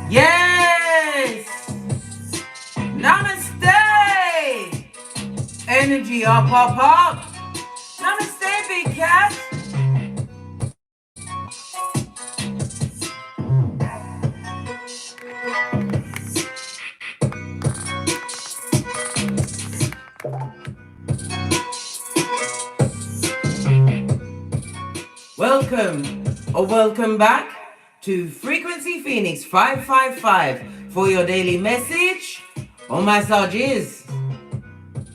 Yes! Namaste! Energy up, up, up! Namaste, big cat! Welcome or welcome back to Frequency Phoenix 555 for your daily message or massage is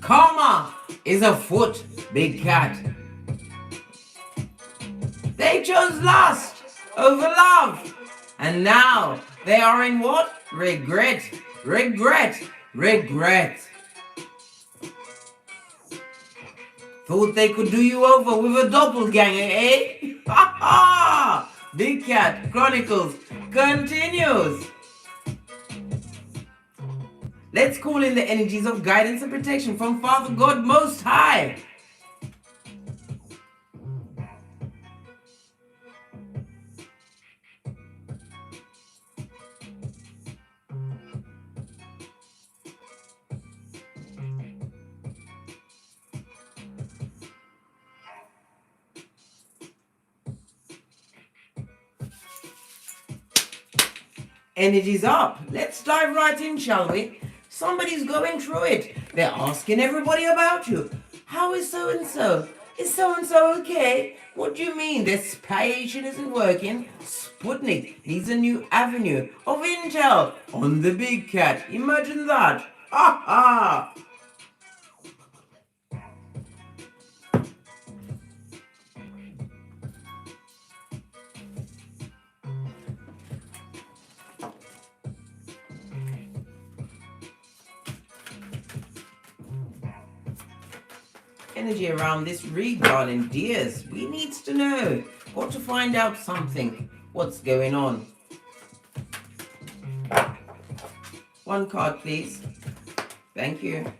karma is afoot, big cat. They chose lust over love, and now they are in what? Regret, regret, regret. Thought they could do you over with a doppelganger, eh? Ha ha! Big Cat Chronicles continues. Let's call in the energies of guidance and protection from Father God Most High. Energies up. Let's dive right in, shall we? Somebody's going through it. They're asking everybody about you. How is so-and-so? Is so-and-so okay? What do you mean? Their spy agent isn't working? Sputnik needs a new avenue of intel on the big cat. Imagine that. Ha ha! Energy around this read, darling dears. We needs to know. Got to find out something. What's going on? One card, please. Thank you.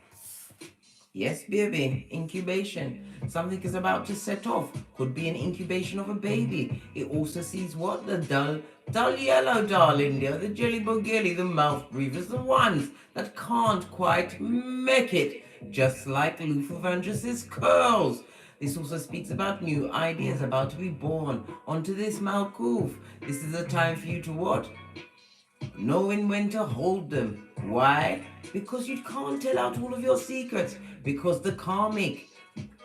Yes, baby. Incubation. Something is about to set off. Could be an incubation of a baby. It also sees what? The dull yellow, darling dear. The jelly bogelly, the mouth breathers, the ones that can't quite make it. Just like Luther Vandross's curls. This also speaks about new ideas about to be born onto this Malkuth. This is a time for you to what? Knowing when to hold them. Why? Because you can't tell out all of your secrets. Because the karmic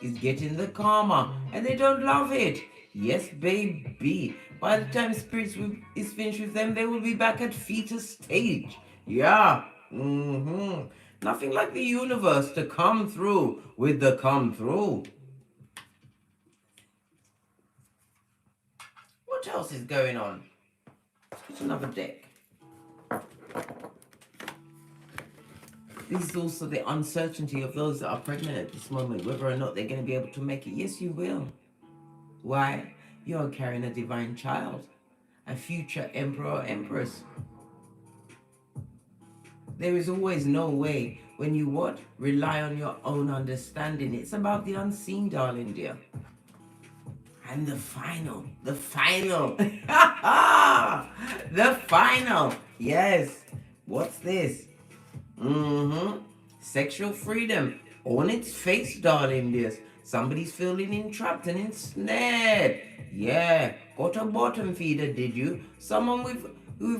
is getting the karma and they don't love it. Yes, baby. By the time spirits is finished with them, they will be back at fetus stage. Yeah. Nothing like the universe to come through with the come through. What else is going on? Let's get another deck. This is also the uncertainty of those that are pregnant at this moment, whether or not they're going to be able to make it. Yes, you will. Why? You're carrying a divine child, a future emperor or empress. There is always no way when you what? Rely on your own understanding. It's about the unseen, darling dear. And the final. The final. Yes. What's this? Sexual freedom on its face, darling dears. Somebody's feeling entrapped and ensnared. Yeah. Got a bottom feeder, did you? Someone with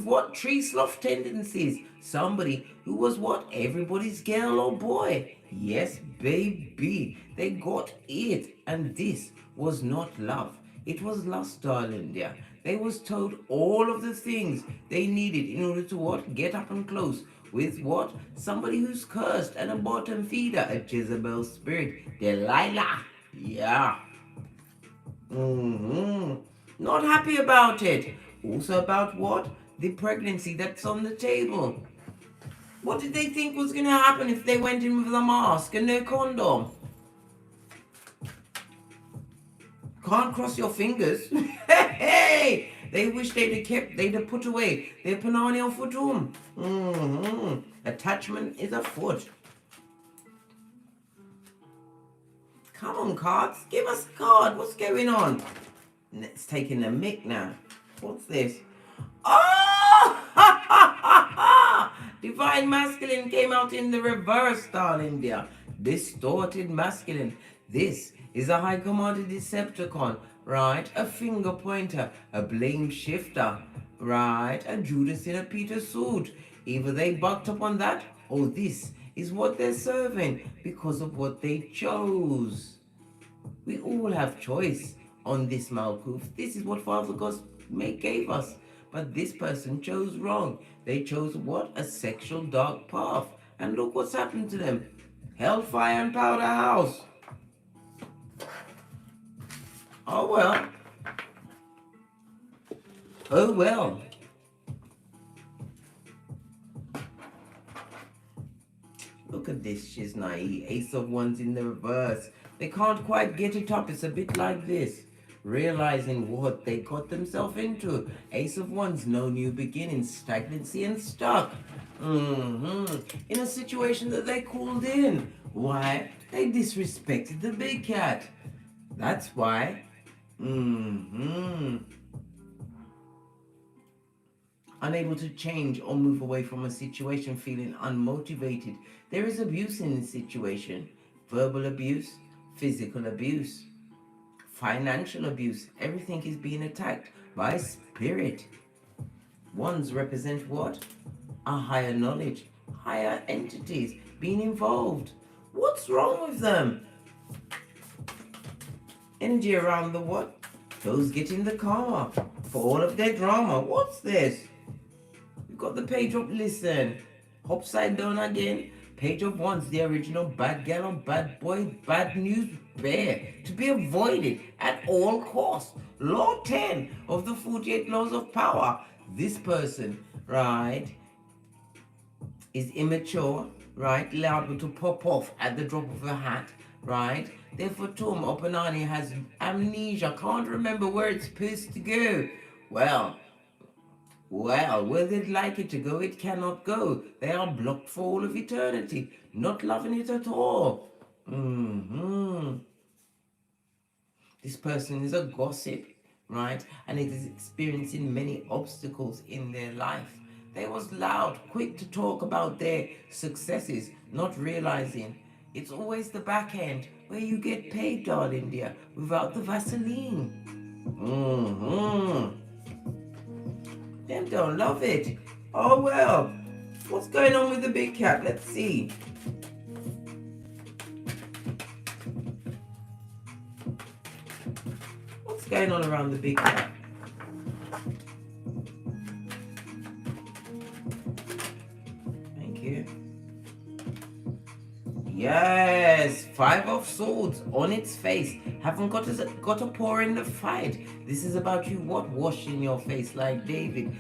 what? Tree sloth tendencies. Somebody who was what? Everybody's girl or boy. Yes, baby. They got it. And this was not love. It was lust, darling dear. They was told all of the things they needed in order to what? Get up and close with what? Somebody who's cursed and a bottom feeder, a Jezebel spirit, Delilah. Yeah. Not happy about it. Also about what? The pregnancy that's on the table. What did they think was going to happen if they went in with a mask and no condom? Can't cross your fingers. Hey! They wish they'd have put away their Panani Futum. Attachment is afoot. Come on, cards. Give us a card. What's going on? It's taking the mic now. What's this? Oh! Divine Masculine came out in the reverse, darling dear. Distorted Masculine. This is a High Commander Decepticon, right? A finger pointer, a blame shifter, right? A Judas in a Peter suit. Either they bucked up on that, or this is what they're serving because of what they chose. We all have choice on this Malkuth. This is what Father God gave us. But this person chose wrong. They chose what? A sexual dark path. And look what's happened to them. Hellfire and Powder House. Oh well. Oh well. Look at this Shiznai. Ace of Wands in the reverse. They can't quite get it up. It's a bit like this. Realizing what they got themselves into. Ace of Wands, no new beginnings, stagnancy and stuck. In a situation that they called in. Why? They disrespected the big cat. That's why. Unable to change or move away from a situation, feeling unmotivated. There is abuse in this situation. Verbal abuse, physical abuse, financial abuse. Everything is being attacked by spirit. Wands represent what? A higher knowledge, higher entities being involved. What's wrong with them? Energy around the what? Those getting the karma for all of their drama. What's this? We've got the Page of Listen. Upside down again. Page of Wands, the original bad gal or bad boy, bad news bear. To be avoided at all costs. Law 10 of the 48 laws of power. This person, right, is immature, right, liable to pop off at the drop of a hat, right? Therefore, Tom Opanani has amnesia, can't remember where it's supposed to go. Well, where they'd like it to go, it cannot go. They are blocked for all of eternity, not loving it at all. This person is a gossip, right? And it is experiencing many obstacles in their life. They was loud, quick to talk about their successes, not realizing it's always the back end where you get paid, darling dear, without the Vaseline. Them don't love it. Oh well. What's going on with the big cat? Let's see. What's going on around the big cat? Thank you. Yes, 5 of Swords on its face. Haven't got a pour in the fight. This is about you what? Washing your face like David.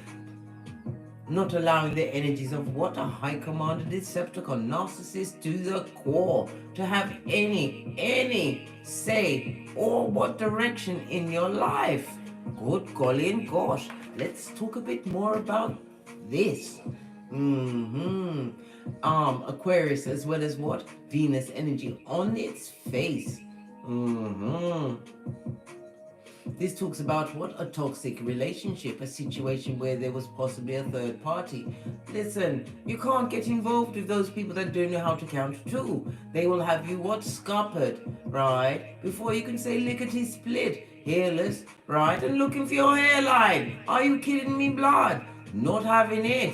Not allowing the energies of what? A high commander Decepticon, narcissist to the core, to have any say or what direction in your life. Good golly gosh. Let's talk a bit more about this. Aquarius as well as what? Venus energy on its face. This talks about what? A toxic relationship, a situation where there was possibly a third party. Listen, you can't get involved with those people that don't know how to count two. They will have you what? Scuppered, right? Before you can say lickety split, hairless, right? And looking for your hairline. Are you kidding me, blood? Not having it.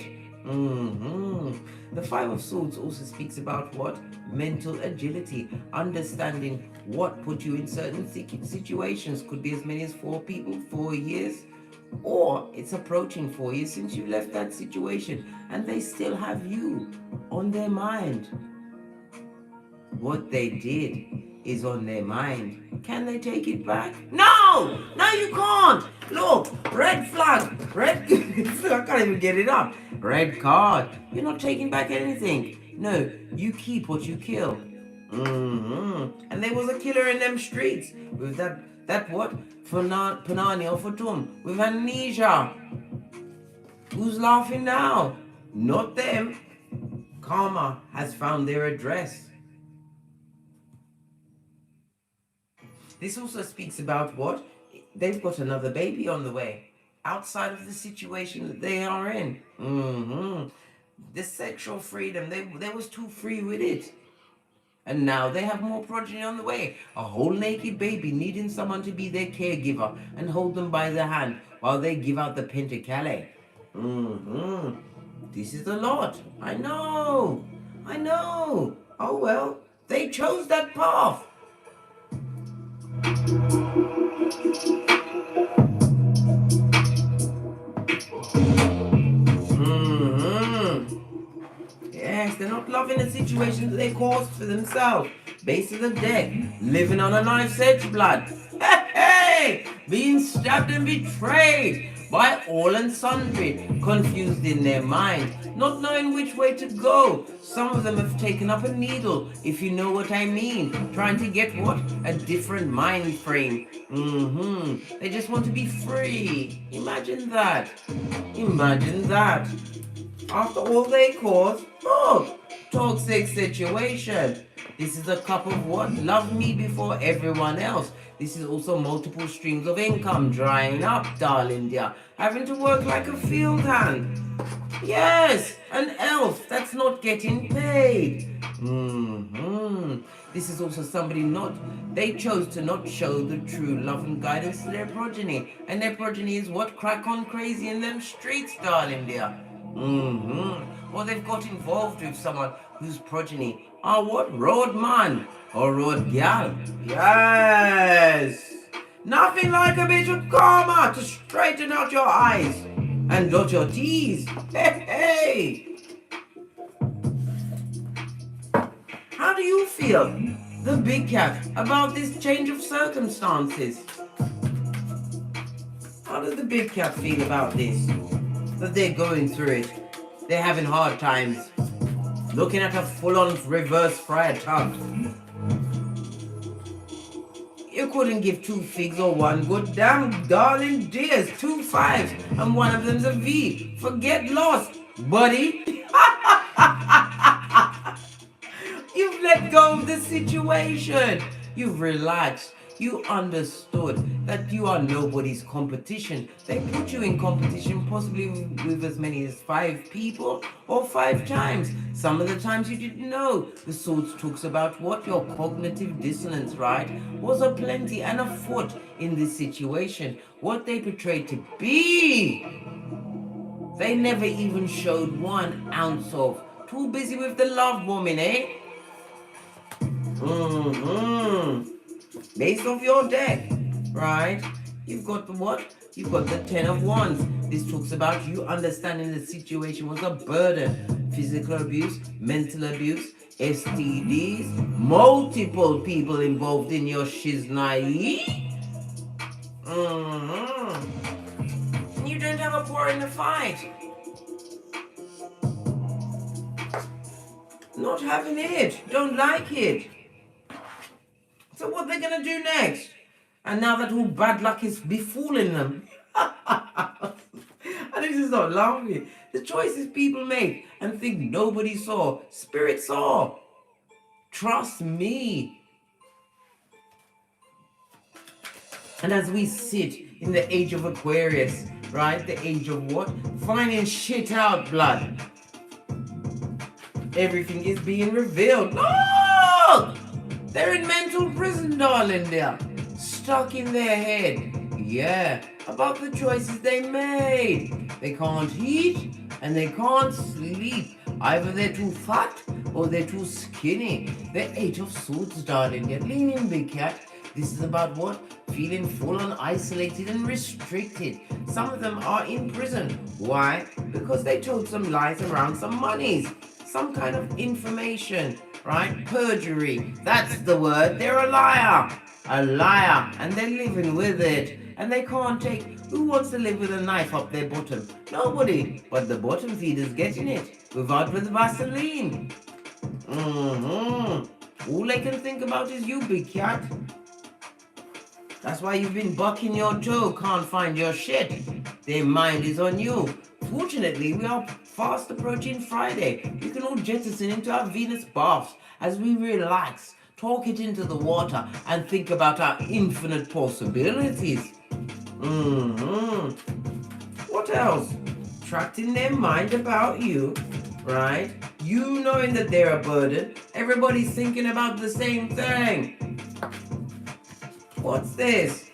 The 5 of Swords also speaks about what? Mental agility, understanding what put you in certain situations. Could be as many as 4 people, 4 years, or it's approaching 4 years since you left that situation and they still have you on their mind. What they did is on their mind. Can they take it back? No! No, you can't! Look, red flag, red, I can't even get it up. Red card. You're not taking back anything. No, you keep what you kill. And there was a killer in them streets with that what? Panani or Fatum with amnesia. Who's laughing now? Not them. Karma has found their address. This also speaks about what? They've got another baby on the way, outside of the situation that they are in. The sexual freedom, they was too free with it. And now they have more progeny on the way. A whole naked baby needing someone to be their caregiver and hold them by the hand while they give out the pentacles. This is a lot. I know. I know. Oh well, they chose that path. Yes, they're not loving the situation that they caused for themselves. Base of the deck, living on a knife's edge, blood. Hey, being stabbed and betrayed by all and sundry, confused in their mind, not knowing which way to go. Some of them have taken up a needle, if you know what I mean, trying to get what? A different mind frame. They just want to be free. Imagine that. Imagine that. After all they caused, toxic situation. This is a cup of what? Love me before everyone else. This is also multiple streams of income drying up, darling dear. Having to work like a field hand. Yes, an elf that's not getting paid. This is also somebody they chose to not show the true love and guidance to their progeny. And their progeny is what? Crack on crazy in them streets, darling dear. Or they've got involved with someone whose progeny are what? Road man or road gal. Yes. Nothing like a bit of karma to straighten out your eyes and dot your T's. Hey. How do you feel, the big cat, about this change of circumstances? How does the big cat feel about this? That they're going through it. They're having hard times. Looking at a full-on reverse friar tuck. You couldn't give 2 figs or 1 good damn darling dears. 2 5s and one of them's a V. Forget lost, buddy. You've let go of the situation. You've relaxed. You understood that you are nobody's competition. They put you in competition possibly with as many as 5 people or 5 times. Some of the times you didn't know. The Swords talks about what? Your cognitive dissonance, right? Was aplenty and afoot in this situation. What they portrayed to be. They never even showed 1 ounce of. Too busy with the love woman, eh? Based off your deck, right? You've got the what? You've got the 10 of Wands. This talks about you understanding the situation was a burden. Physical abuse, mental abuse, STDs, multiple people involved in your shiznai. You don't have a pour in the fight. Not having it. Don't like it. So what they're going to do next? And now that all bad luck is befalling them. And this is not laughing. The choices people make and think nobody saw. Spirit saw. Trust me. And as we sit in the age of Aquarius, right? The age of what? Finding shit out, blood. Everything is being revealed. Look! They're in mental prison, darling, they're stuck in their head. Yeah, about the choices they made. They can't eat and they can't sleep. Either they're too fat or they're too skinny. They're 8 of Swords, darling. They're leaning, big cat. This is about what? Feeling full on isolated and restricted. Some of them are in prison. Why? Because they told some lies around some monies. Some kind of information, right? Perjury. That's the word. They're a liar. A liar. And they're living with it. And they can't take... Who wants to live with a knife up their bottom? Nobody. But the bottom feeder's getting it. Without with Vaseline. All they can think about is you, big cat. That's why you've been bucking your toe. Can't find your shit. Their mind is on you. Fortunately, we are fast approaching Friday. We can all jettison into our Venus baths as we relax talk it into the water, and think about our infinite possibilities. What else? Attracting their mind about you, right? You knowing that they're a burden. Everybody's thinking about the same thing. What's this?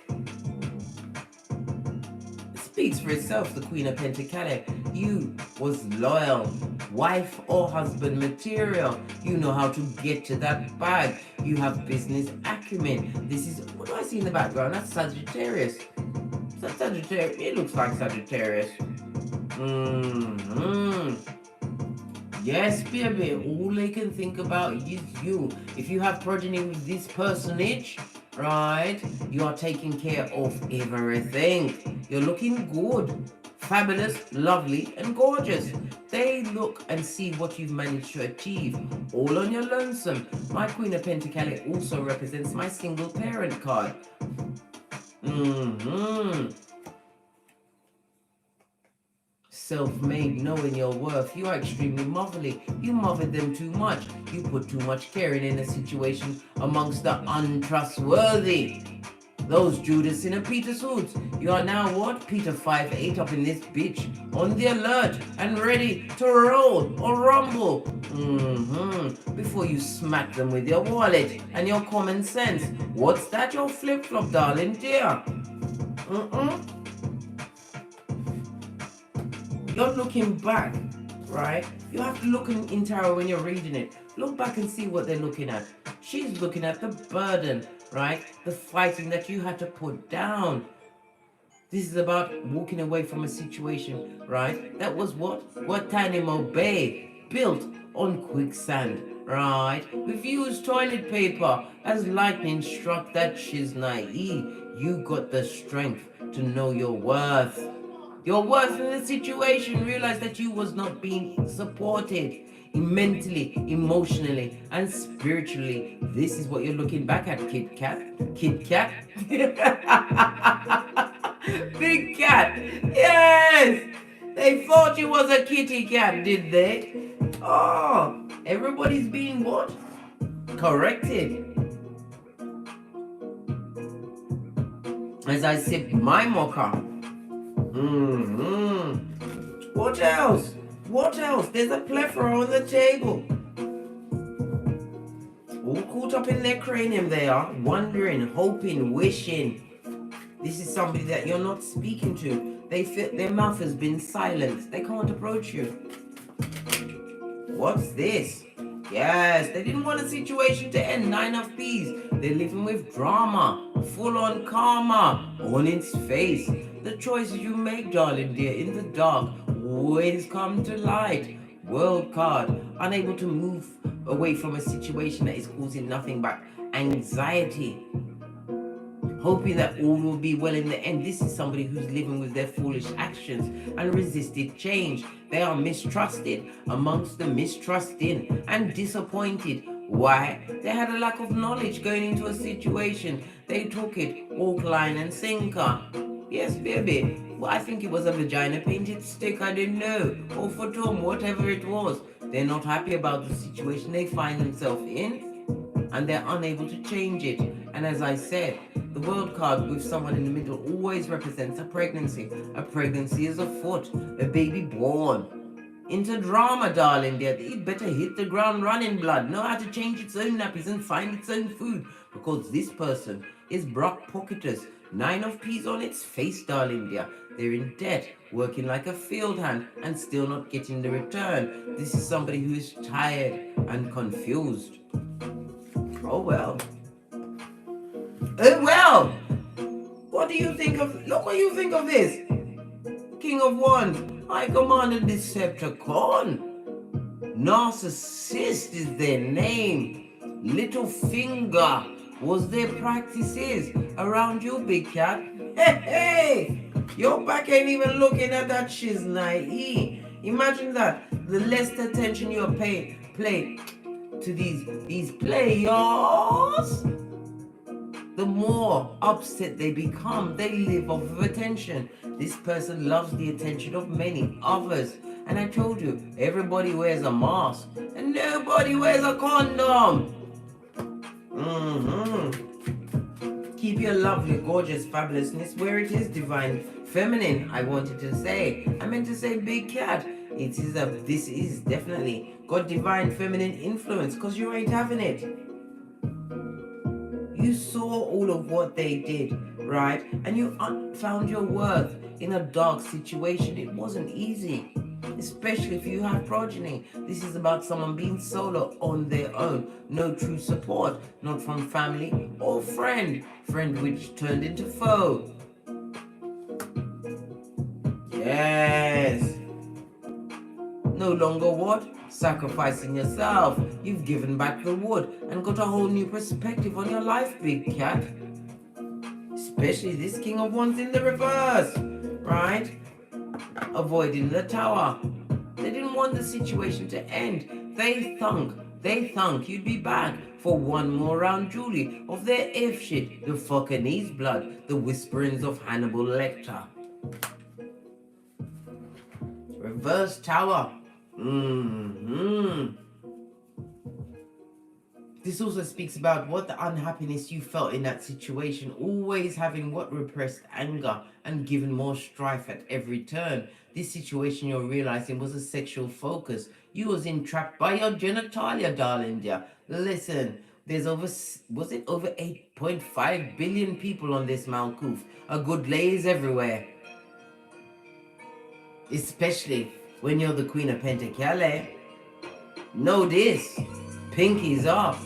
It speaks for itself, the Queen of Pentacles. You was loyal, wife or husband material. You know how to get to that bag. You have business acumen. This is, what do I see in the background? That's Sagittarius. Is that Sagittarius? It looks like Sagittarius. Yes, baby. All they can think about is you. If you have progeny with this personage, right, you are taking care of everything. You're looking good, fabulous, lovely, and gorgeous. They look and see what you've managed to achieve, all on your lonesome. My Queen of Pentacles also represents my single parent card. Self-made, knowing your worth. You are extremely motherly. You mothered them too much. You put too much caring in a situation amongst the untrustworthy. Those Judas in a Peter's hoods. You are now what? Peter 5'8" up in this bitch. On the alert and ready to roll or rumble. Before you smack them with your wallet and your common sense. What's that, your flip-flop, darling dear? You're looking back, right? You have to look in tarot when you're reading it. Look back and see what they're looking at. She's looking at the burden, right? The fighting that you had to put down. This is about walking away from a situation, right? That was what Tanimo Bay built on quicksand, right? We've used toilet paper as lightning struck that shiznai. You got the strength to know your worth. Your worth in the situation, realize that you was not being supported mentally, emotionally, and spiritually. This is what you're looking back at, Kit Kat. Kit Kat? Big cat. Yes! They thought you was a kitty cat, did they? Oh, everybody's being what? Corrected. As I sip my mocha. What else? What else? There's a plethora on the table. All caught up in their cranium they are, wondering, hoping, wishing. This is somebody that you're not speaking to. They feel their mouth has been silenced. They can't approach you. What's this? Yes, they didn't want a situation to end. 9 of Peas. They're living with drama, full-on karma on its face. The choices you make, darling dear, in the dark always come to light. World card, unable to move away from a situation that is causing nothing but anxiety. Hoping that all will be well in the end. This is somebody who's living with their foolish actions and resisted change. They are mistrusted amongst the mistrusting and disappointed. Why? They had a lack of knowledge going into a situation. They took it hook, line, and sinker. Yes, baby. Well, I think it was a vagina painted stick. I didn't know. Or photom, whatever it was. They're not happy about the situation they find themselves in. And they're unable to change it. And as I said, the world card with someone in the middle always represents a pregnancy. A pregnancy is afoot, a baby born. Into drama, darling dear. It better hit the ground running, blood. Know how to change its own nappies and find its own food. Because this person is Brock Pocketers. 9 of Peas on its face, darling dear. They're in debt, working like a field hand and still not getting the return. This is somebody who is tired and confused. Oh well. Oh well. What do you think of, look what you think of this. King of Wands, I command a Decepticon. Narcissist is their name. Little finger was their practices around you, big cat. Hey, your back ain't even looking at that shiznai. Imagine that. The less attention you play to these players, the more upset they become. They live off of attention. This person loves the attention of many others. And I told you, everybody wears a mask and nobody wears a condom. Keep your lovely, gorgeous, fabulousness where it is, divine feminine. I wanted to say. I meant to say big cat. This is definitely got divine feminine influence because you ain't having it. You saw all of what they did, right? And you found your worth in a dark situation. It wasn't easy, especially if you have progeny. This is about someone being solo on their own. No true support, not from family or friend. Friend which turned into foe. Yes. No longer what? Sacrificing yourself. You've given back the wood and got a whole new perspective on your life, big cat. Especially this King of Wands in the reverse, right? Avoiding the Tower. They didn't want the situation to end. They thunk you'd be back for one more round, Julie, of their F shit, the Fuckinese blood, the whisperings of Hannibal Lecter. Reverse Tower. This also speaks about what the unhappiness you felt in that situation, always having what repressed anger and given more strife at every turn. This situation you're realizing was a sexual focus. You was entrapped by your genitalia, darling dear. Listen, there's over 8.5 billion people on this Malkuth. A good lays everywhere. Especially when you're the Queen of Pentacles. Know this. Pinkies up.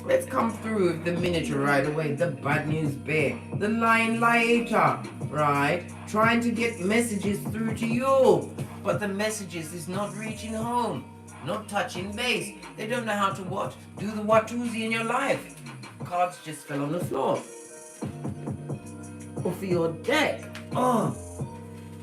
Let's come through with the miniature right away. The bad news bear. The lying liator. Right? Trying to get messages through to you. But the messages is not reaching home. Not touching base. They don't know how to what? Do the Watusi in your life. Cards just fell on the floor. Or for your deck. Oh.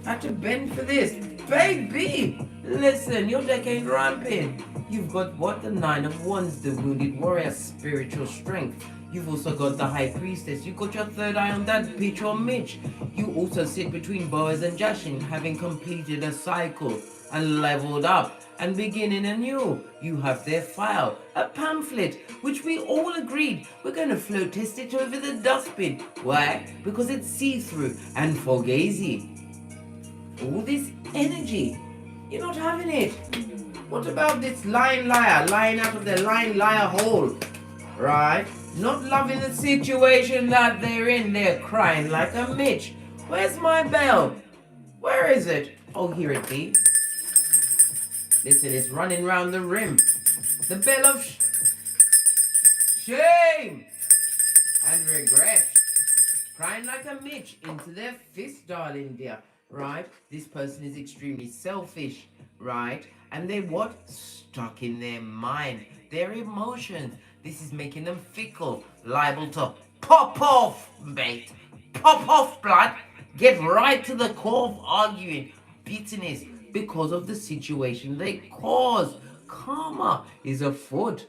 Had to bend for this. Baby! Listen, your deck ain't ramping. You've got what? The Nine of Wands, the Wounded Warrior, spiritual strength. You've also got the High Priestess. You've got your third eye on that bitch or Mitch. You also sit between Boaz and Jashin, having completed a cycle and leveled up and beginning anew. You have their file, a pamphlet, which we all agreed we're going to flow test it over the dustbin. Why? Because it's see-through and fugazi. All this energy, you're not having it. What about this lying liar, lying out of their lying liar hole, right? Not loving the situation that they're in. They're crying like a Mitch. Where's my bell? Where is it? Oh, here it be. Listen, it's running round the rim. The bell of shame and regret. Crying like a Mitch into their fist, darling dear. Right? This person is extremely selfish, right? And they what? Stuck in their mind, their emotions. This is making them fickle, liable to pop off, mate. Pop off, blood. Get right to the core of arguing, bitterness, because of the situation they cause. Karma is afoot.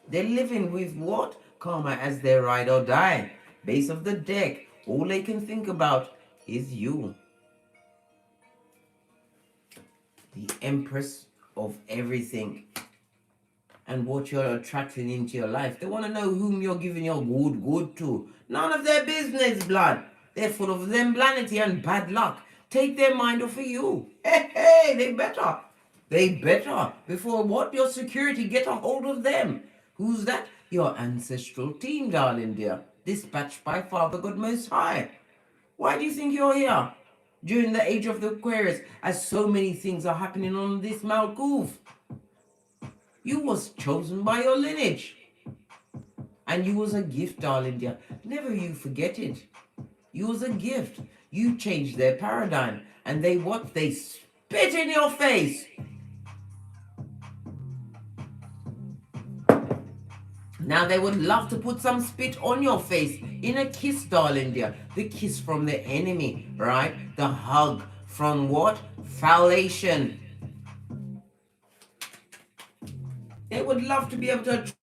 They're living with what? Karma as their ride or die. Base of the deck. All they can think about is you. The Empress of everything. And what you're attracting into your life. They want to know whom you're giving your good to. None of their business, blood. They're full of zemblanity and bad luck. Take their mind off of you. Hey, they better. They better. Before what? Your security get a hold of them. Who's that? Your ancestral team, darling dear. Dispatched by Father God Most High. Why do you think you're here? During the age of the Aquarius, as so many things are happening on this Malkuth. You was chosen by your lineage. And you was a gift, darling dear. Never you forget it. You was a gift. You changed their paradigm. And they what? They spit in your face. Now they would love to put some spit on your face in a kiss, darling dear. The kiss from the enemy, right? The hug from what? Foulation. They would love to be able to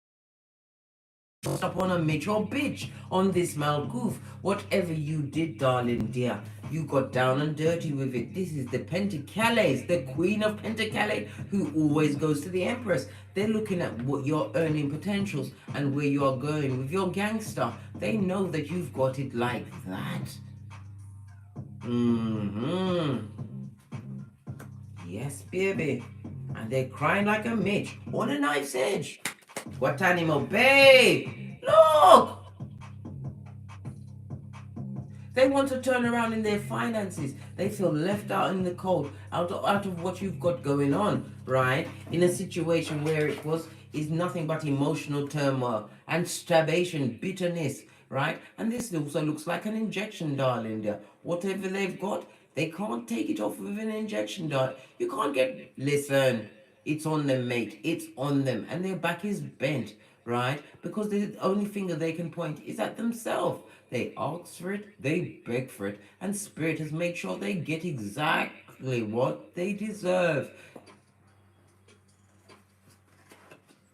upon a Mitch or bitch on this Malkoof. Whatever you did, darling dear, you got down and dirty with it. This is the Pentacles, the Queen of Pentacles, who always goes to the Empress. They're looking at what your earning potentials and where you are going with your gangster. They know that you've got it like that. Yes, baby. And they're crying like a Mitch on a knife's edge. What animal, babe? Look! They want to turn around in their finances. They feel left out in the cold, out of what you've got going on, right? In a situation where it is nothing but emotional turmoil and starvation, bitterness, right? And this also looks like an injection, darling. Dear. Whatever they've got, they can't take it off with an injection, darling. You can't listen, it's on them, mate. It's on them. And their back is bent, right? Because the only finger they can point is at themselves. They ask for it, they beg for it, and Spirit has made sure they get exactly what they deserve.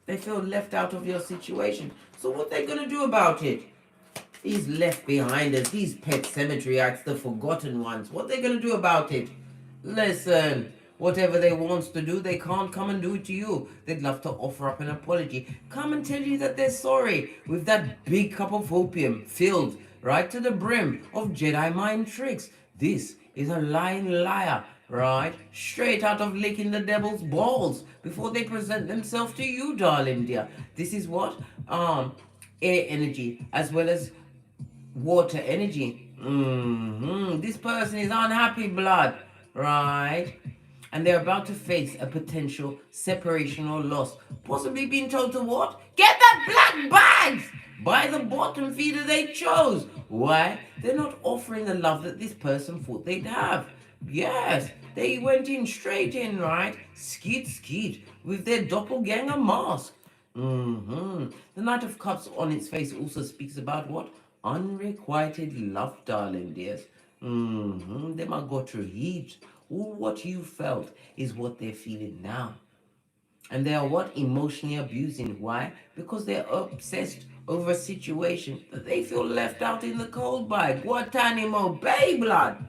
They feel left out of your situation. So what they gonna do about it? These left behinders, these pet cemetery acts, the forgotten ones, what they gonna do about it? Listen, whatever they want to do, they can't come and do it to you. They'd love to offer up an apology. Come and tell you that they're sorry with that big cup of opium filled right to the brim of Jedi mind tricks. This is a lying liar, right? Straight out of licking the devil's balls before they present themselves to you, darling dear. This is what? Air energy as well as water energy. This person is unhappy, blood, right? And they're about to face a potential separation or loss. Possibly being told to what? Get that black bags! By the bottom feeder they chose. Why? They're not offering the love that this person thought they'd have. Yes, they went in straight in, right? Skeet skeet with their doppelganger mask. The Knight of Cups on its face also speaks about what? Unrequited love, darling dears. They might go through heat. All what you felt is what they're feeling now. And they are what? Emotionally abusing. Why? Because they're obsessed over a situation that they feel left out in the cold by. What animal? Bay blood.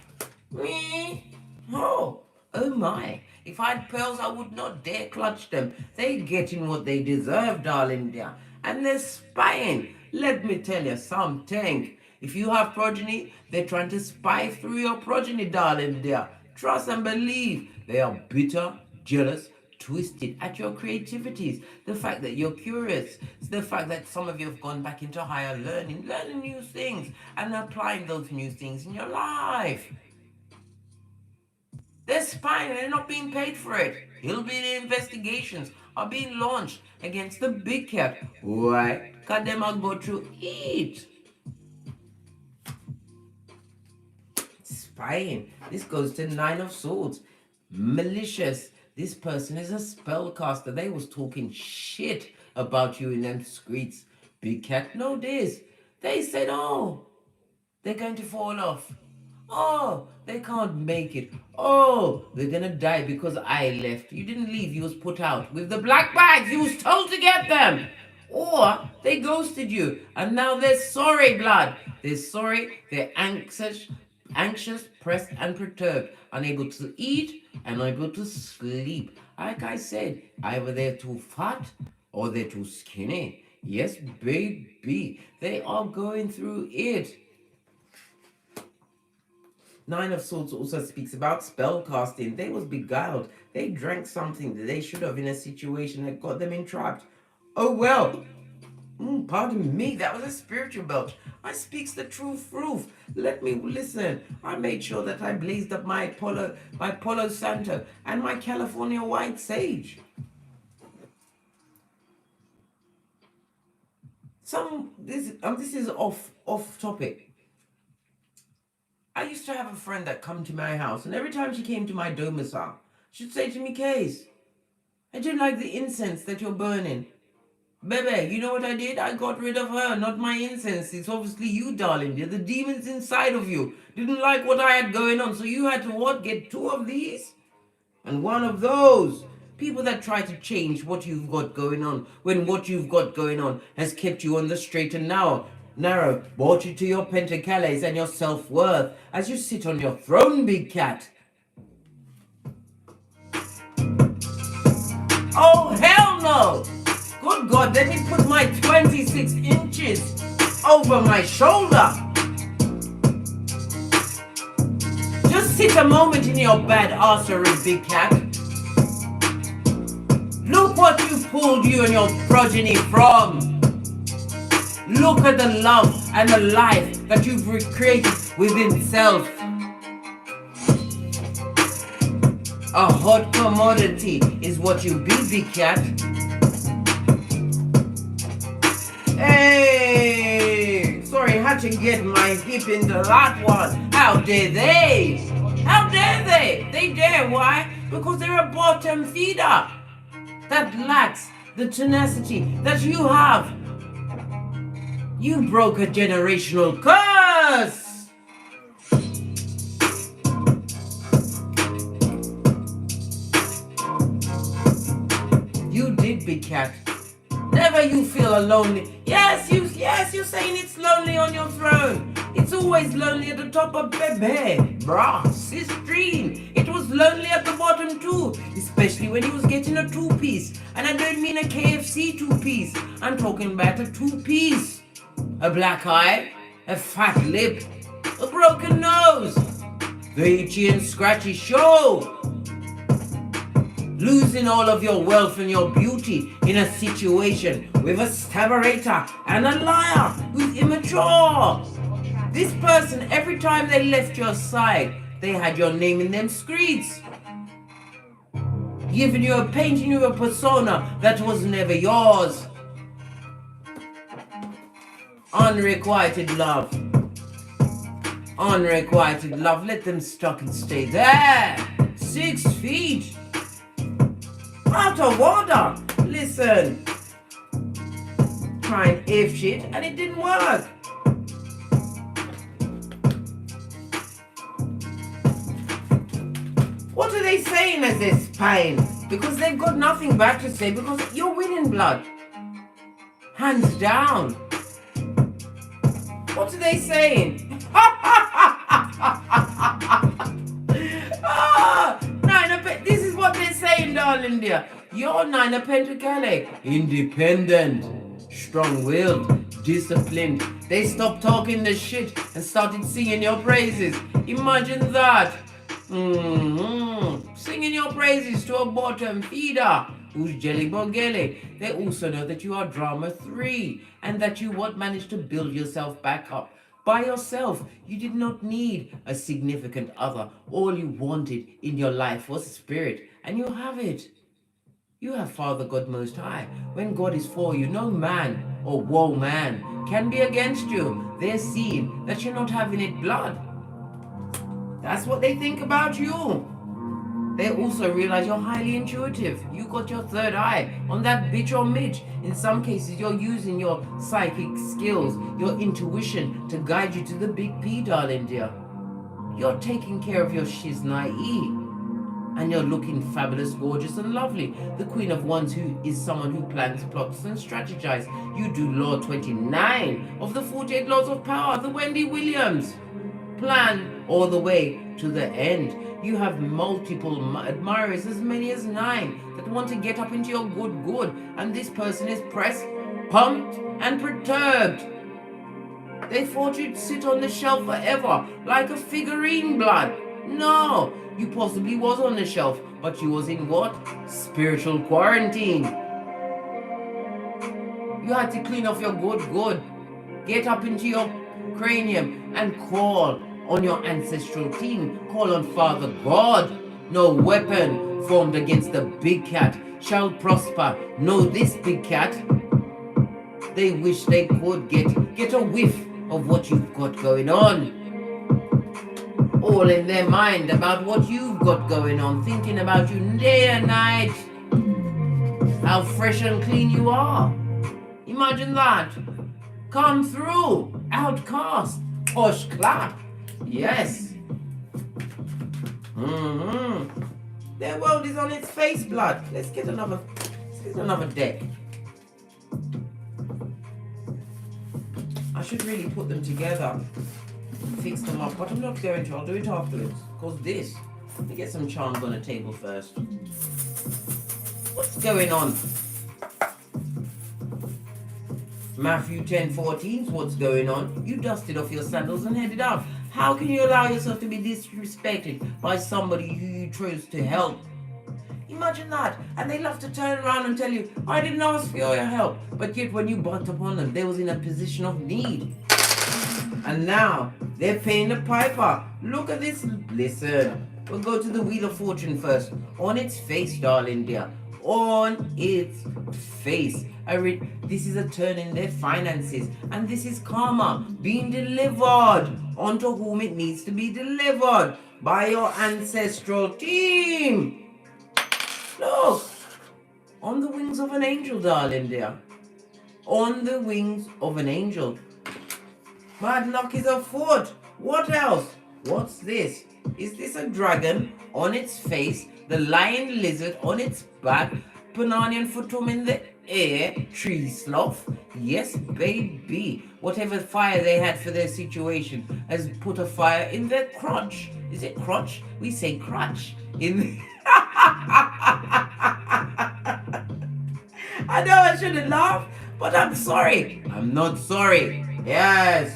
Me? Oh my. If I had pearls, I would not dare clutch them. They're getting what they deserve, darling dear. And they're spying. Let me tell you something. If you have progeny, they're trying to spy through your progeny, darling dear. Trust and believe. They are bitter, jealous, twisted at your creativities. The fact that you're curious. It's the fact that some of you have gone back into higher learning new things and applying those new things in your life. They're spying and they're not being paid for it. Hillbilly investigations are being launched against the big cat. Why? Because they might go through it. Spying. This goes to 9 of Swords. Malicious. This person is a spellcaster. They was talking shit about you in them streets. Big cat know this. They said, oh, they're going to fall off. Oh, they can't make it. Oh, they're gonna die because I left. You didn't leave, you was put out. With the black bags, you was told to get them. Or they ghosted you and now they're sorry, blood. They're sorry, they're anxious, pressed and perturbed, unable to eat, unable to sleep. Like I said, either they're too fat or they're too skinny. Yes, baby, they are going through it. 9 of Swords also speaks about spell casting. They was beguiled. They drank something that they should have in a situation that got them entrapped. Oh well. Pardon me, that was a spiritual belch. I speaks the truth. Let me listen. I made sure that I blazed up my Palo Santo and my California white sage. This is off topic. I used to have a friend that come to my house, and every time she came to my domicile, she'd say to me, Case, I don't like the incense that you're burning. Baby, you know what I did? I got rid of her, not my incense. It's obviously you, darling. The demons inside of you didn't like what I had going on, so you had to what? Get 2 of these? And 1 of those. People that try to change what you've got going on when what you've got going on has kept you on the straight and narrow, brought you to your pentacles and your self-worth as you sit on your throne, big cat. Oh, hell no! Good God, let me put my 26 inches over my shoulder. Just sit a moment in your bad arsery, big cat. Look what you pulled you and your progeny from. Look at the love and the life that you've recreated within self. A hot commodity is what you be, big cat. Hey! Sorry, I had to get my hip into that one. How dare they? How dare they? They dare, why? Because they're a bottom feeder that lacks the tenacity that you have. You broke a generational curse. You did, big cat. Never you feel lonely. Yes, you're saying it's lonely on your throne. It's always lonely at the top of BAYBEE. Bruh, sistrine. It was lonely at the bottom too. Especially when he was getting a two-piece. And I don't mean a KFC two-piece. I'm talking about a two-piece. A black eye, a fat lip, a broken nose. The itchy and scratchy show. Losing all of your wealth and your beauty in a situation with a staberator and a liar who's immature. This person, every time they left your side, they had your name in them streets. Giving you painting you a persona that was never yours. Unrequited love. Unrequited love. Let them stuck and stay there. 6 feet. Out of order. Listen. Trying if shit and it didn't work. What are they saying as they're spying? Because they've got nothing bad to say because you're winning, blood. Hands down. What are they saying? This is what they're saying, darling dear. You're 9 of Pentacles. Independent, strong-willed, disciplined. They stopped talking the shit and started singing your praises. Imagine that. Singing your praises to a bottom feeder who's jelly bogele. They also know that you are drama 3 and that you managed to build yourself back up by yourself. You did not need a significant other. All you wanted in your life was spirit, and you have it. You have Father God Most High. When God is for you, no man or woman can be against you. They're seeing that you're not having it, blood. That's what they think about you. They also realize you're highly intuitive. You got your third eye on that bitch or mitch. In some cases, you're using your psychic skills, your intuition to guide you to the big P, darling dear. You're taking care of your shiznai. And you're looking fabulous, gorgeous, and lovely. The Queen of Wands who is someone who plans, plots, and strategizes. You do Law 29 of the 48 Laws of Power, the Wendy Williams. Plan all the way to the end. You have multiple admirers, as many as 9, that want to get up into your good. And this person is pressed, pumped, and perturbed. They thought you'd sit on the shelf forever, like a figurine, blood. No, you possibly was on the shelf, but you was in what? Spiritual quarantine. You had to clean off your good. Get up into your cranium and call on your ancestral team. Call on Father God. No weapon formed against the big cat shall prosper. Know this, big cat. They wish they could get a whiff of what you've got going on. All in their mind about what you've got going on, thinking about you day and night. How fresh and clean you are. Imagine that. Come through, outcast, push clap. Yes. Their world is on its face, blood. Let's get another deck. I should really put them together, fix them up, but I'm not going to. I'll do it afterwards. Because this, let me get some charms on the table first. What's going on? Matthew 10:14 is what's going on. You dusted off your sandals and headed out. How can you allow yourself to be disrespected by somebody who you chose to help? Imagine that. And they love to turn around and tell you, I didn't ask for your help. But yet when you bucked upon them, they was in a position of need. And now, they're paying the piper. Look at this. Listen, we'll go to the Wheel of Fortune first. On its face, darling dear. On its face. This is a turn in their finances. And this is karma being delivered onto whom it needs to be delivered. By your ancestral team. Look, on the wings of an angel, darling dear. On the wings of an angel. Bad luck is afoot. What else? What's this? Is this a dragon on its face? The lion lizard on its back? Bananian futum in the air? Tree sloth? Yes, baby. Whatever fire they had for their situation has put a fire in their crotch. Is it crotch? We say crotch. I know I shouldn't laugh, but I'm sorry. I'm not sorry. Yes.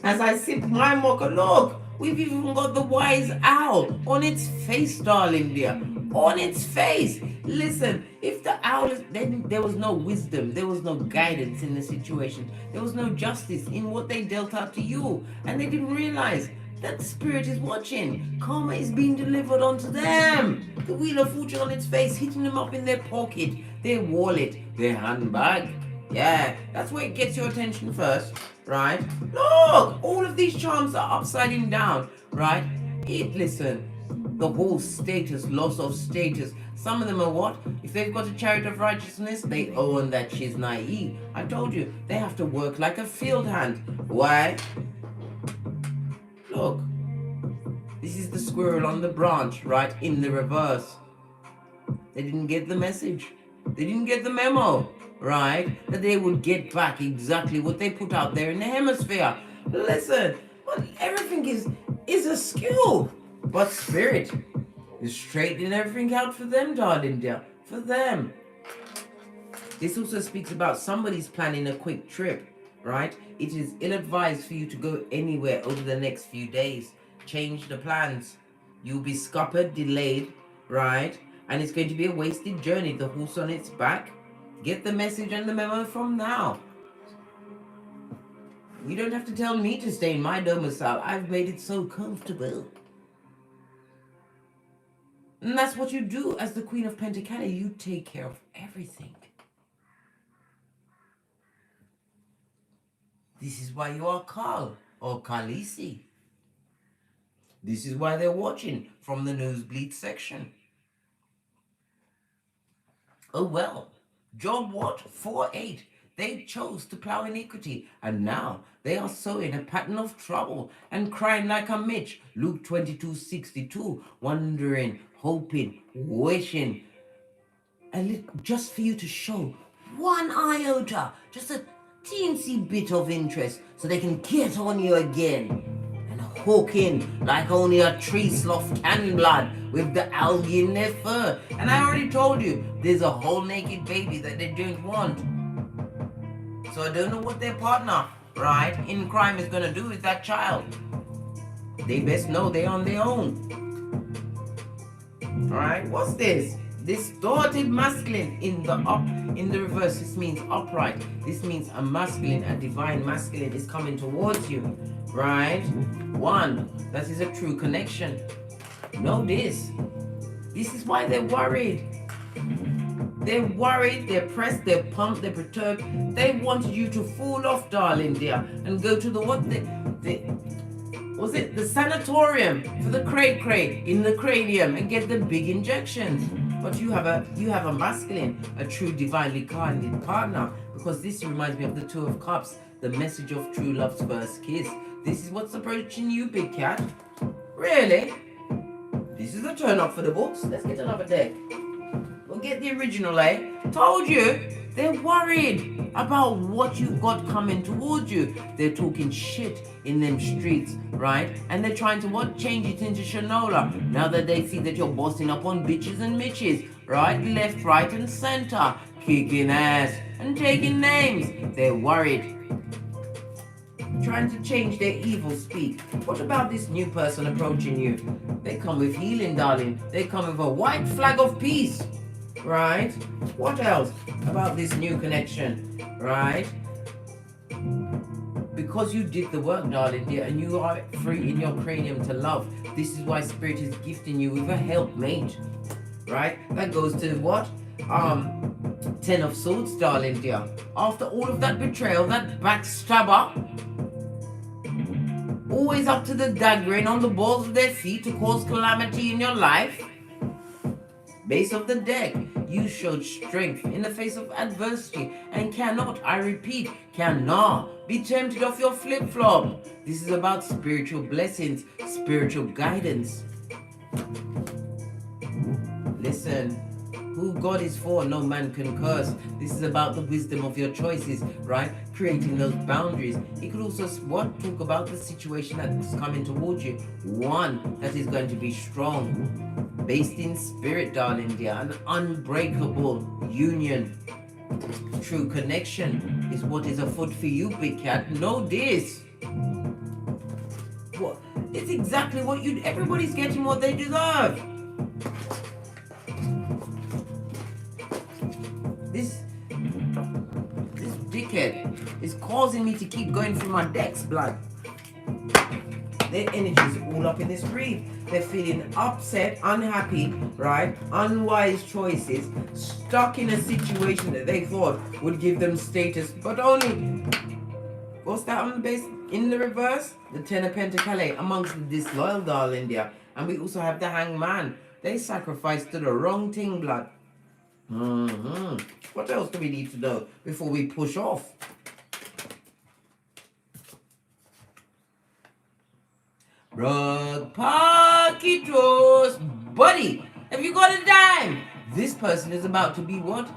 As I sip my mocha, look, we've even got the wise owl on its face, darling dear. On its face. Listen, if the owl is, then there was no wisdom, there was no guidance in the situation, there was no justice in what they dealt out to you, and they didn't realize that the spirit is watching. Karma is being delivered onto them. The Wheel of Fortune on its face, hitting them up in their pocket, their wallet, their handbag. Yeah, that's where it gets your attention first, right? Look, all of these charms are upside down, right? Listen, the whole status, loss of status. Some of them are what? If they've got a chariot of righteousness, they own that she's naive. I told you, they have to work like a field hand. Why? Look, this is the squirrel on the branch, right? In the reverse. They didn't get the message. They didn't get the memo, right? That they would get back exactly what they put out there in the hemisphere. Listen, everything is a skill. But spirit is straightening everything out for them, darling dear. For them. This also speaks about somebody's planning a quick trip, right? It is ill-advised for you to go anywhere over the next few days. Change the plans. You'll be scuppered, delayed, right? And it's going to be a wasted journey. The horse on its back. Get the message and the memo from now. You don't have to tell me to stay in my domicile. I've made it so comfortable. And that's what you do as the Queen of Pentacles. You take care of everything. This is why you are Carl or Khaleesi. This is why they're watching from the nosebleed section. Oh well, Job what? 4:8. They chose to plow iniquity, and now they are sowing a pattern of trouble and crying like a Mitch. Luke 22:62, wondering, hoping, wishing, just for you to show one iota, just a teensy bit of interest, so they can get on you again and hook in like only a tree sloth can, blood, with the algae in their fur. And I already told you, there's a whole naked baby that they don't want. So I don't know what their partner, right, in crime is going to do with that child. They best know they're on their own. Alright, what's this? Distorted masculine in the reverse. This means upright. This means a masculine, a divine masculine is coming towards you. Right? One, that is a true connection. Know this. This is why they're worried. They're worried, they're pressed, they're pumped, they're perturbed. They wanted you to fall off, darling dear, and go to the sanatorium for the cray in the cranium and get the big injections. But you have a masculine, a true divinely candid partner, because this reminds me of the Two of Cups, the message of true love's first kiss. This is what's approaching you, big cat. Really? This is a turn up for the books. Let's get another deck. We'll get the original, eh? Told you. They're worried about what you've got coming towards you. They're talking shit in them streets, right? And they're trying to what? Change it into Shanola. Now that they see that you're bossing up on bitches and mitches, right? Left, right, and center. Kicking ass and taking names. They're worried. Trying to change their evil speak. What about this new person approaching you? They come with healing, darling. They come with a white flag of peace. Right? What else about this new connection? Right? Because you did the work, darling dear, and you are free in your cranium to love. This is why Spirit is gifting you with a helpmate. Right? That goes to what? 10 of Swords, darling dear. After all of that betrayal, that backstabber, always up to the daggering on the balls of their feet to cause calamity in your life. Base of the deck, you showed strength in the face of adversity and cannot, I repeat, cannot be tempted off your flip-flop. This is about spiritual blessings, spiritual guidance. Listen, who God is for, no man can curse. This is about the wisdom of your choices, right? Creating those boundaries. It could also what? Talk about the situation that's coming towards you. One that is going to be strong. Based in spirit, darling dear. An unbreakable union. True connection is what is afoot for you, big cat. Know this. What? It's exactly what you... Everybody's getting what they deserve. This dickhead is causing me to keep going through my decks, blood. Their energy's all up in this read. They're feeling upset, unhappy, right? Unwise choices, stuck in a situation that they thought would give them status, but only... What's that on the base? In the reverse? The 10 of Pentacles amongst the disloyal, darling dear. And we also have the Hangman. They sacrificed to the wrong thing, blood. What else do we need to know before we push off? Rug Paquitos, buddy, have you got a dime? This person is about to be what?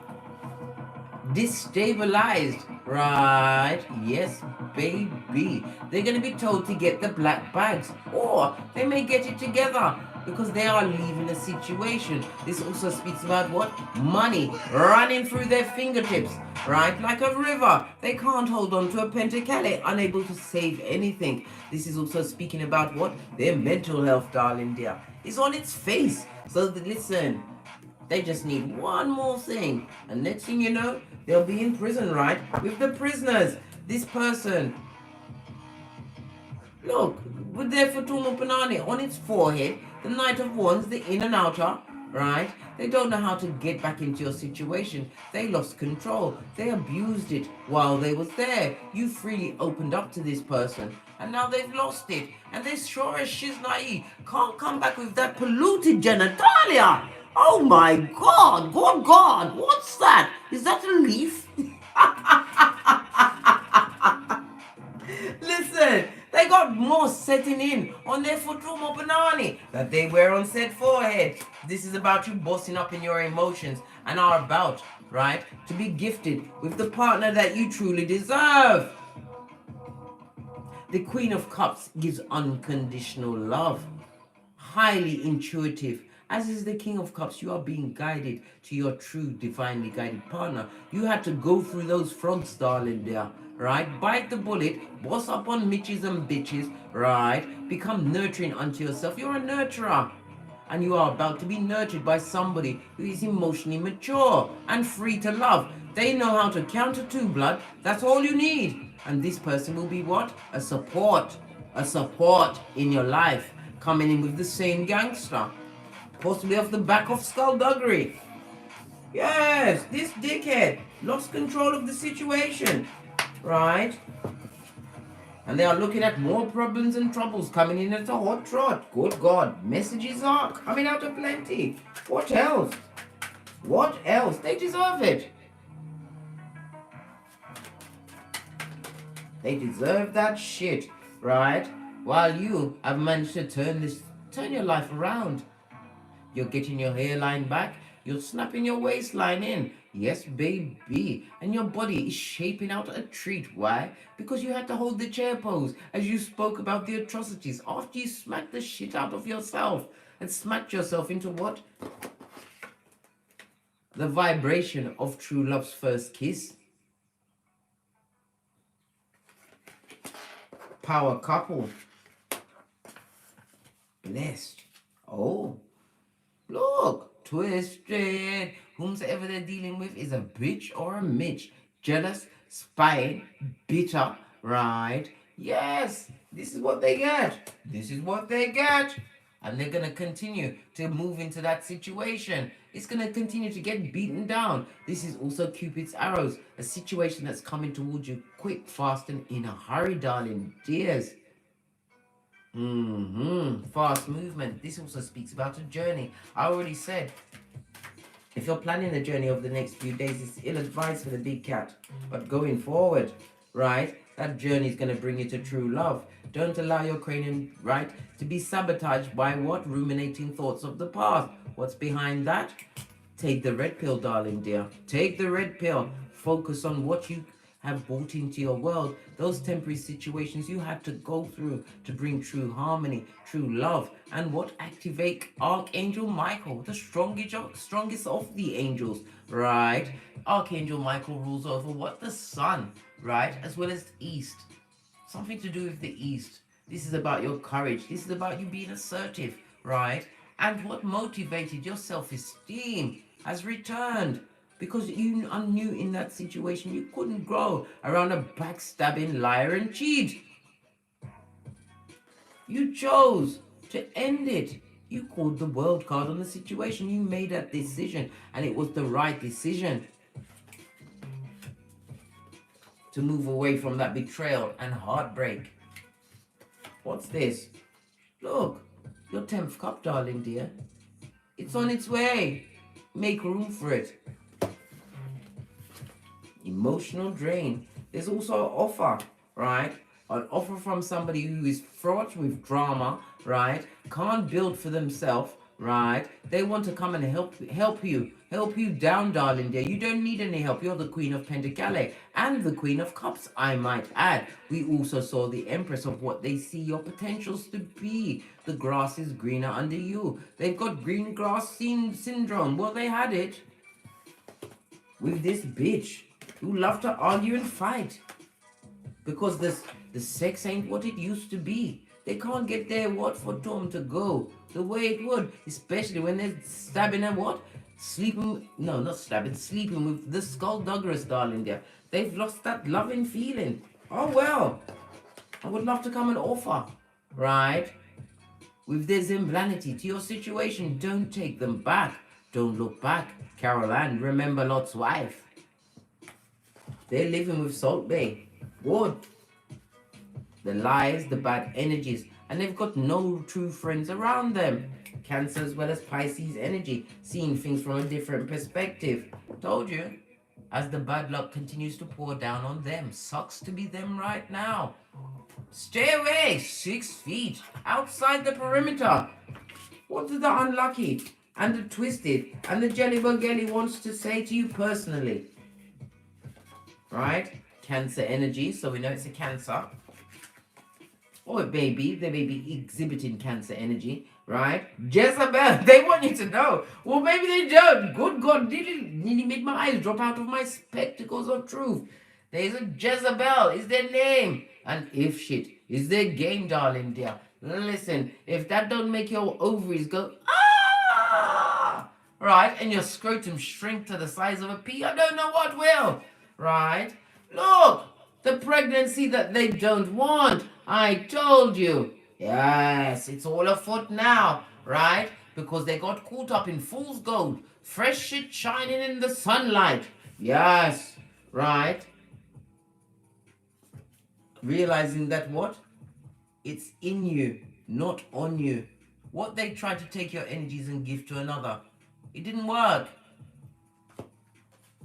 Destabilized, right? Yes, baby. They're going to be told to get the black bags, or they may get it together because they are leaving a situation. This also speaks about what? Money running through their fingertips, right? Like a river. They can't hold on to a pentacle, unable to save anything. This is also speaking about what? Their mental health, darling dear. It's on its face. So listen, they just need one more thing. And next thing you know, they'll be in prison, right? With the prisoners. This person, look, with their Fatuma Panani on its forehead, the Knight of Wands, the in and outer, right? They don't know how to get back into your situation. They lost control. They abused it while they was there. You freely opened up to this person, and now they've lost it. And they sure as she's naive can't come back with that polluted genitalia. Oh my God, good God, what's that? Is that a leaf? Listen, they got more setting in on their Futuma Banani that they wear on said forehead. This is about you bossing up in your emotions and are about, right, to be gifted with the partner that you truly deserve. The Queen of Cups gives unconditional love, highly intuitive. As is the King of Cups, you are being guided to your true divinely guided partner. You had to go through those fronts, darling dear, right? Bite the bullet, boss up on mitches and bitches, right? Become nurturing unto yourself. You're a nurturer. And you are about to be nurtured by somebody who is emotionally mature and free to love. They know how to counter two, blood. That's all you need. And this person will be what? A support in your life. Coming in with the same gangster. Possibly off the back of skullduggery. Yes, this dickhead lost control of the situation, right? And they are looking at more problems and troubles coming in at a hot trot. Good God, messages are coming out of plenty. What else? What else? They deserve it. They deserve that shit. right? While you have managed to turn your life around. You're getting your hairline back. You're snapping your waistline in. Yes, baby. And your body is shaping out a treat. Why? Because you had to hold the chair pose as you spoke about the atrocities after you smacked the shit out of yourself and smacked yourself into what? The vibration of true love's first kiss. Power couple. Blessed. Oh. Look, twisted. Whomsoever they're dealing with is a bitch or a mitch. Jealous, spying, bitter, right? Yes, this is what they get. This is what they get. And they're going to continue to move into that situation. It's going to continue to get beaten down. This is also Cupid's arrows. A situation that's coming towards you quick, fast, and in a hurry, darling dears. Fast movement. This also speaks about a journey. I already said, if you're planning a journey over the next few days, it's ill-advised for the big cat. But going forward, right, that journey is going to bring you to true love. Don't allow your cranium, right, to be sabotaged by what? Ruminating thoughts of the past. What's behind that? Take the red pill, darling dear. Take the red pill. Focus on what you have brought into your world, those temporary situations you had to go through to bring true harmony, true love, and what? Activate Archangel Michael, the strongest of the angels, right? Archangel Michael rules over what? The sun, right? As well as the east. Something to do with the east. This is about your courage. This is about you being assertive, right? And what motivated your self-esteem has returned. Because you are new in that situation. You couldn't grow around a backstabbing liar and cheat. You chose to end it. You called the world card on the situation. You made that decision. And it was the right decision. To move away from that betrayal and heartbreak. What's this? Look, your 10th cup, darling dear. It's on its way. Make room for it. Emotional drain. There's also an offer, right? An offer from somebody who is fraught with drama, right? Can't build for themselves, right? They want to come and help you down, darling dear. You don't need any help. You're the Queen of Pentacles and the Queen of Cups, I might add. We also saw the Empress of what they see your potentials to be. The grass is greener under you. They've got green grass syndrome. Well, they had it with this bitch who love to argue and fight because the sex ain't what it used to be. They can't get their what for Tom to go the way it would, especially when they're stabbing and what? Sleeping, no, not stabbing, sleeping with the skullduggerous, darling dear. They've lost that loving feeling. Oh well, I would love to come and offer, right? With their zemblanity to your situation. Don't take them back. Don't look back. Carol Ann, remember Lot's wife. They're living with Salt Bay. Good. The lies, the bad energies, and they've got no true friends around them. Cancer as well as Pisces energy, seeing things from a different perspective. Told you. As the bad luck continues to pour down on them. Sucks to be them right now. Stay away, 6 feet, outside the perimeter. What do the unlucky and the twisted and the jelly bugelly wants to say to you personally? Right? Cancer energy, so we know it's a Cancer. Or it may be, they may be exhibiting Cancer energy, right? Jezebel, they want you to know. Well, maybe they don't. Good God, nearly made my eyes drop out of my spectacles of truth. There's a Jezebel, is their name. And if shit is their game, darling dear. Listen, if that don't make your ovaries go, ah! Right, and your scrotum shrink to the size of a pea, I don't know what will. Right? Look, the pregnancy that they don't want. I told you. Yes, it's all afoot now, right? Because they got caught up in fool's gold. Fresh shit shining in the sunlight. Yes, right? Realizing that what? It's in you, not on you. What they tried to take your energies and give to another. It didn't work.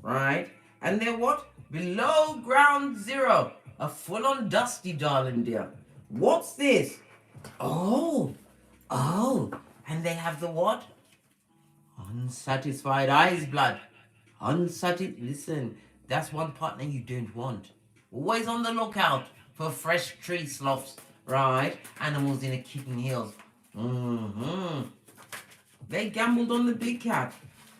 Right? And they're what? Below ground zero. A full-on dusty, darling dear. What's this? Oh, and they have the what? Unsatisfied eyes, blood. Listen, that's one partner you don't want. Always on the lookout for fresh tree sloths, right? Animals in a kitten heels. They gambled on the big cat.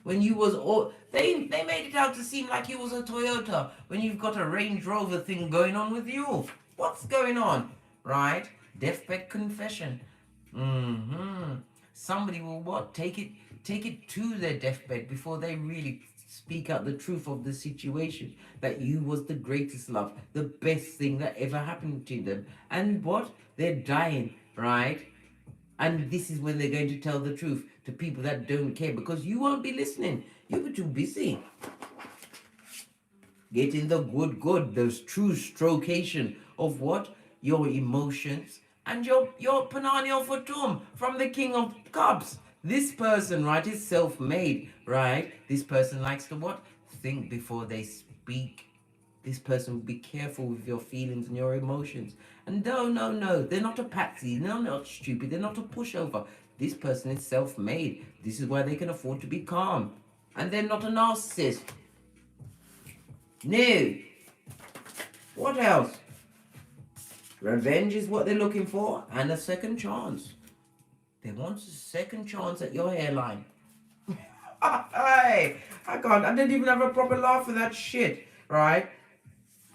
When you was all, they made it out to seem like you was a Toyota when you've got a Range Rover thing going on with you. What's going on, right? Deathbed confession. Somebody will what? Take it to their deathbed before they really speak out the truth of the situation, that you was the greatest love, the best thing that ever happened to them. And what? They're dying, right? And this is when they're going to tell the truth to people that don't care, because you won't be listening. You were too busy getting the good, those true strocation of what? Your emotions and your Panania Fatum from the King of Cups. This person, right, is self-made, right? This person likes to what? Think before they speak. This person will be careful with your feelings and your emotions. And no, they're not a patsy. They're not stupid. They're not a pushover. This person is self-made. This is why they can afford to be calm. And they're not a narcissist. No. What else? Revenge is what they're looking for, and a second chance. They want a second chance at your hairline. Hey, I can't. I didn't even have a proper laugh for that shit, right?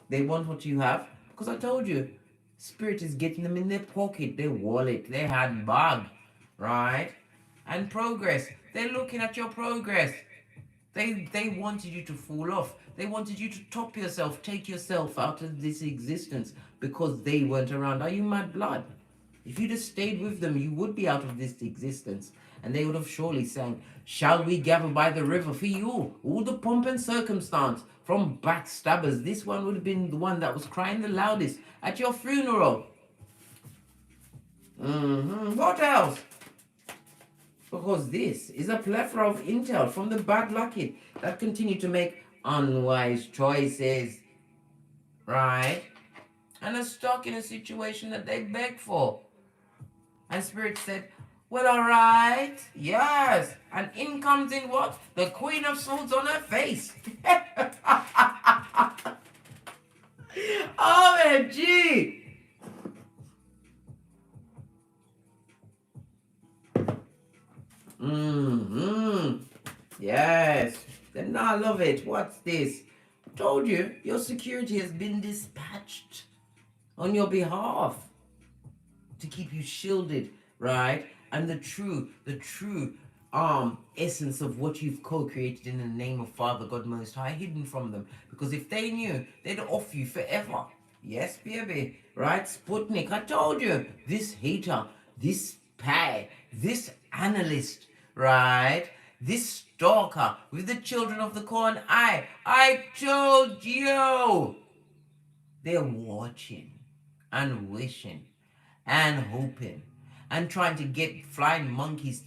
They want what you have, because I told you, spirit is getting them in their pocket, their wallet, their handbag, right? And progress. They're looking at your progress. They wanted you to fall off. They wanted you to top yourself, take yourself out of this existence because they weren't around. Are you mad, blood? If you'd have stayed with them, you would be out of this existence. And they would have surely sang, "Shall we gather by the river for you?" All the pomp and circumstance from backstabbers. This one would have been the one that was crying the loudest at your funeral. What else? Because this is a plethora of intel from the bad lucky that continue to make unwise choices, right? And are stuck in a situation that they beg for. And Spirit said, well, all right, yes. And in comes in what? The Queen of Swords on her face. OMG! Yes. Then I love it. What's this? Told you, your security has been dispatched on your behalf to keep you shielded, right? And the true essence of what you've co-created in the name of Father God Most High hidden from them. Because if they knew, they'd off you forever. Yes, baby, right? Sputnik, I told you, this hater, this spy, this analyst, right? This stalker with the children of the corn eye. I told you. They're watching and wishing and hoping and trying to get flying monkeys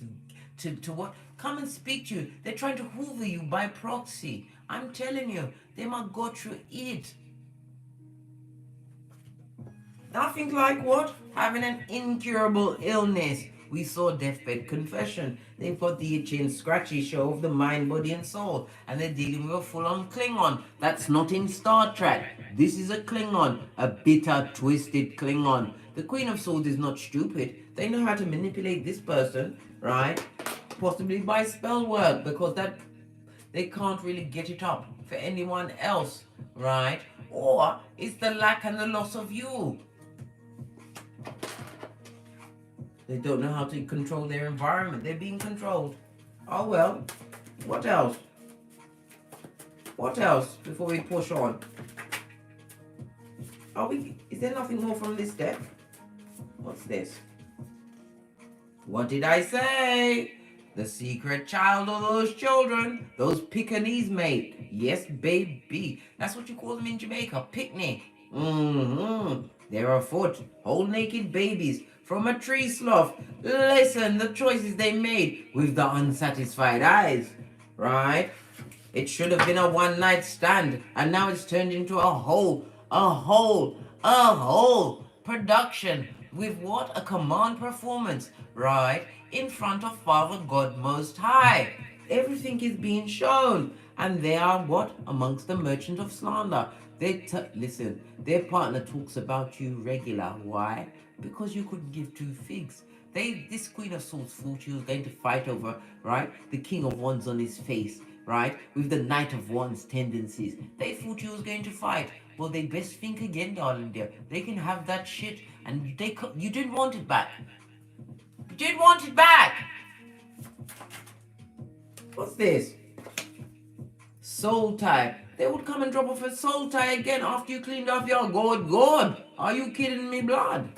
to what? Come and speak to you. They're trying to hoover you by proxy. I'm telling you, they might go through it. Nothing like what? Having an incurable illness. We saw Deathbed Confession. They've got the itchy and scratchy show of the mind, body, and soul. And they're dealing with a full-on Klingon. That's not in Star Trek. This is a Klingon. A bitter, twisted Klingon. The Queen of Swords is not stupid. They know how to manipulate this person, right? Possibly by spell work, because that they can't really get it up for anyone else, right? Or it's the lack and the loss of you. They don't know how to control their environment. They're being controlled. Oh well. What else? What else before we push on? Is there nothing more from this deck? What's this? What did I say? The secret child of those children. Those Pekingese, mate. Yes, baby. That's what you call them in Jamaica. Picnic. They're afoot. Whole naked babies from a tree slough. Listen, the choices they made with the unsatisfied eyes, right? It should have been a one-night stand, and now it's turned into a whole production with what? A command performance, right? In front of Father God Most High. Everything is being shown. And they are what? Amongst the merchant of slander. Listen, their partner talks about you regular. Why? Because you couldn't give two figs. This Queen of Swords thought she was going to fight over, right? The King of Wands on his face, right? With the Knight of Wands tendencies. They thought he was going to fight. Well, they best think again, darling dear. They can have that shit, and you didn't want it back. You didn't want it back. What's this? Soul tie. They would come and drop off a soul tie again after you cleaned off your God. Are you kidding me, blood?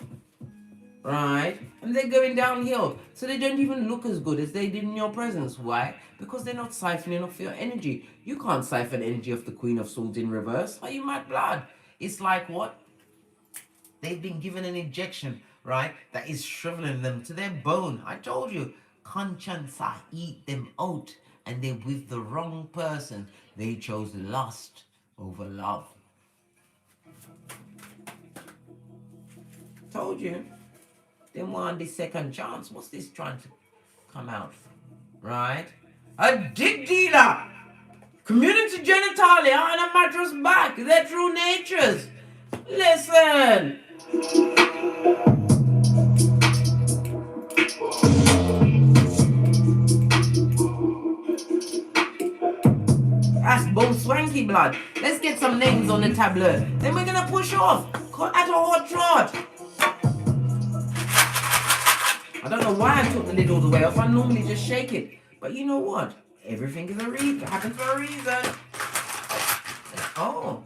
Right? And they're going downhill. So they don't even look as good as they did in your presence. Why? Because they're not siphoning off your energy. You can't siphon energy of the Queen of Swords in reverse. Are you mad, blood? It's like what? They've been given an injection, right? That is shriveling them to their bone. I told you. Conscience, I eat them out. And they're with the wrong person. They chose lust over love. Told you. They want the second chance. What's this trying to come out from? Right? A dick dealer! Community genitalia and a mattress back. Their true natures. Listen! That's both swanky, blood. Let's get some names on the tableau. Then we're gonna push off at a hot trot. I don't know why I took the lid all the way off. I normally just shake it. But you know what? Everything is happens for a reason. Oh.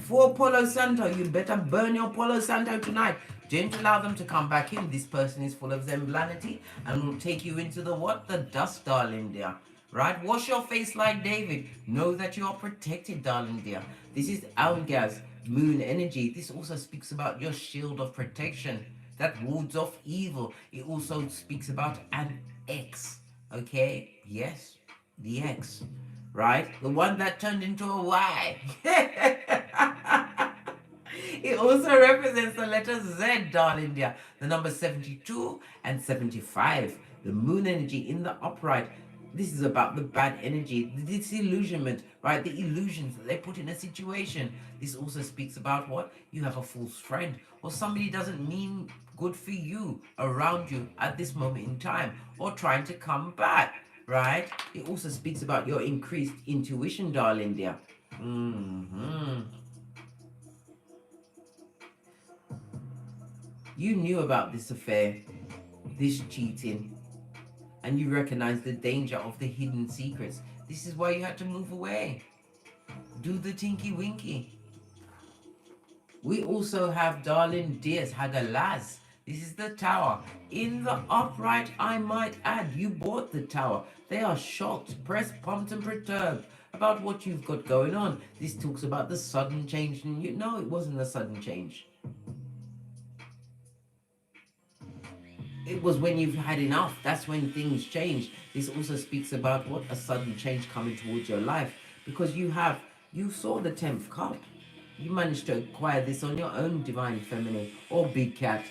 For Palo Santo, you better burn your Palo Santo tonight. Don't allow them to come back in. This person is full of zemblanity and will take you into the what? The dust, darling dear. Right? Wash your face like David. Know that you are protected, darling dear. This is Algaz, moon energy. This also speaks about your shield of protection that wards off evil. It also speaks about an X. Okay? Yes, the X. Right? The one that turned into a Y. It also represents the letter Z, darling dear. The number 72 and 75. The moon energy in the upright. This is about the bad energy, the disillusionment, right? The illusions that they put in a situation. This also speaks about what? You have a false friend, or somebody doesn't mean good for you around you at this moment in time, or trying to come back, right? It also speaks about your increased intuition, darling dear. You knew about this affair, this cheating, and you recognize the danger of the hidden secrets. This is why you had to move away. Do the tinky winky. We also have darling dears Hagalaz. This is the tower. In the upright, I might add, you bought the tower. They are shocked, pressed, pumped, and perturbed about what you've got going on. This talks about the sudden change, and you know it wasn't a sudden change. It was when you've had enough. That's when things change. This also speaks about what? A sudden change coming towards your life. Because you saw the 10th cup. You managed to acquire this on your own, divine feminine or big cat.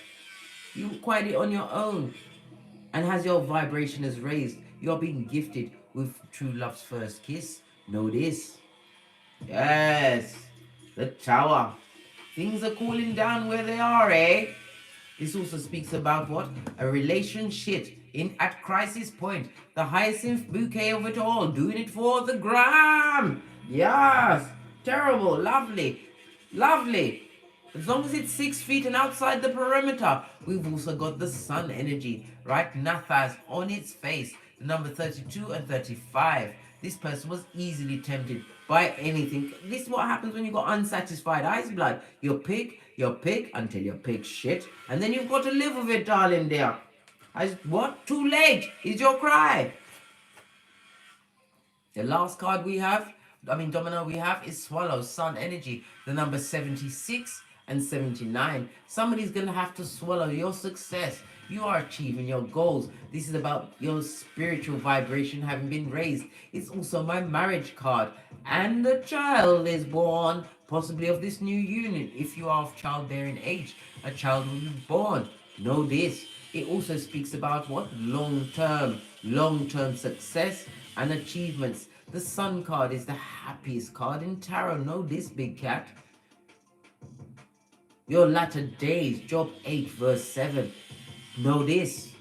You acquired it on your own. And as your vibration is raised, you're being gifted with true love's first kiss. Know this. Yes. The tower. Things are cooling down where they are, eh? This also speaks about what? A relationship at crisis point. The hyacinth bouquet of it all. Doing it for the gram. Yes. Terrible. Lovely. Lovely. As long as it's 6 feet and outside the perimeter. We've also got the sun energy, right? Nathas on its face. The number 32 and 35. This person was easily tempted by anything. This is what happens when you got unsatisfied eyes, blood. You pick until you pick shit. And then you've got to live with it, darling dear. What? Too late is your cry. The last card we have, domino we have is Swallow, Sun Energy. The number 76 and 79. Somebody's going to have to swallow your success. You are achieving your goals. This is about your spiritual vibration having been raised. It's also my marriage card. And the child is born, possibly of this new union. If you are of childbearing age, a child will be born. Know this. It also speaks about what? Long-term success and achievements. The Sun card is the happiest card in tarot. Know this, big cat. Your latter days, Job 8 verse 7. Know this.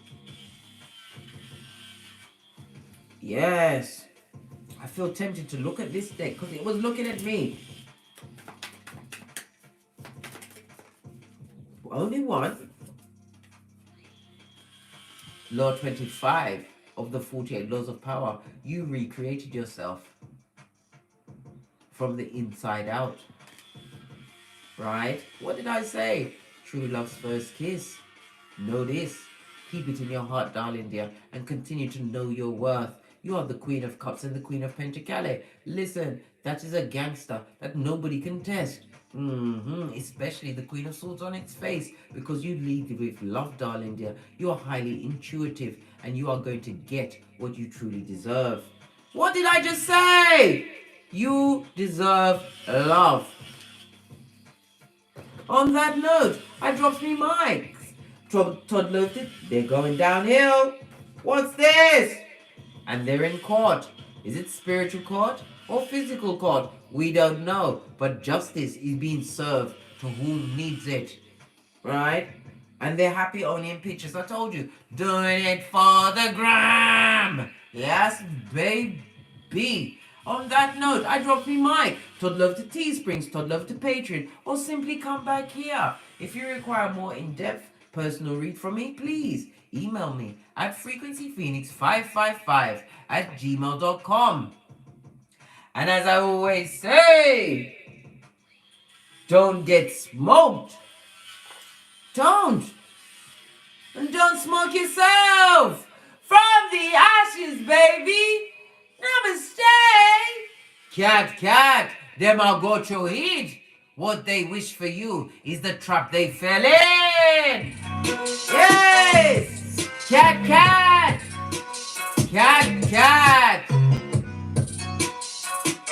Yes. I feel tempted to look at this deck because it was looking at me. Only one. Law 25 of the 48 laws of power. You recreated yourself from the inside out. Right? What did I say? True love's first kiss. Know this. Keep it in your heart, darling dear, and continue to know your worth. You are the Queen of Cups and the Queen of Pentacles. Listen, that is a gangster that nobody can test. Especially the Queen of Swords on its face, because you lead with love, darling dear. You are highly intuitive, and you are going to get what you truly deserve. What did I just say? You deserve love. On that note, I dropped me mics. Todd loved it. They're going downhill. What's this? And they're in court. Is it spiritual court or physical court? We don't know. But justice is being served to whom needs it. Right? And they're happy only in pictures. I told you. Doing it for the gram. Yes, baby. On that note, I dropped me mic. Todd love to Teesprings, Todd love to Patreon, or simply come back here. If you require more in-depth personal read from me, please email me at frequencyphoenix555@gmail.com. And as I always say, don't get smoked. Don't. And don't smoke yourself. From the ashes, baby. Namaste. Cat, them are go to eat. What they wish for you is the trap they fell in. Yes. Cat.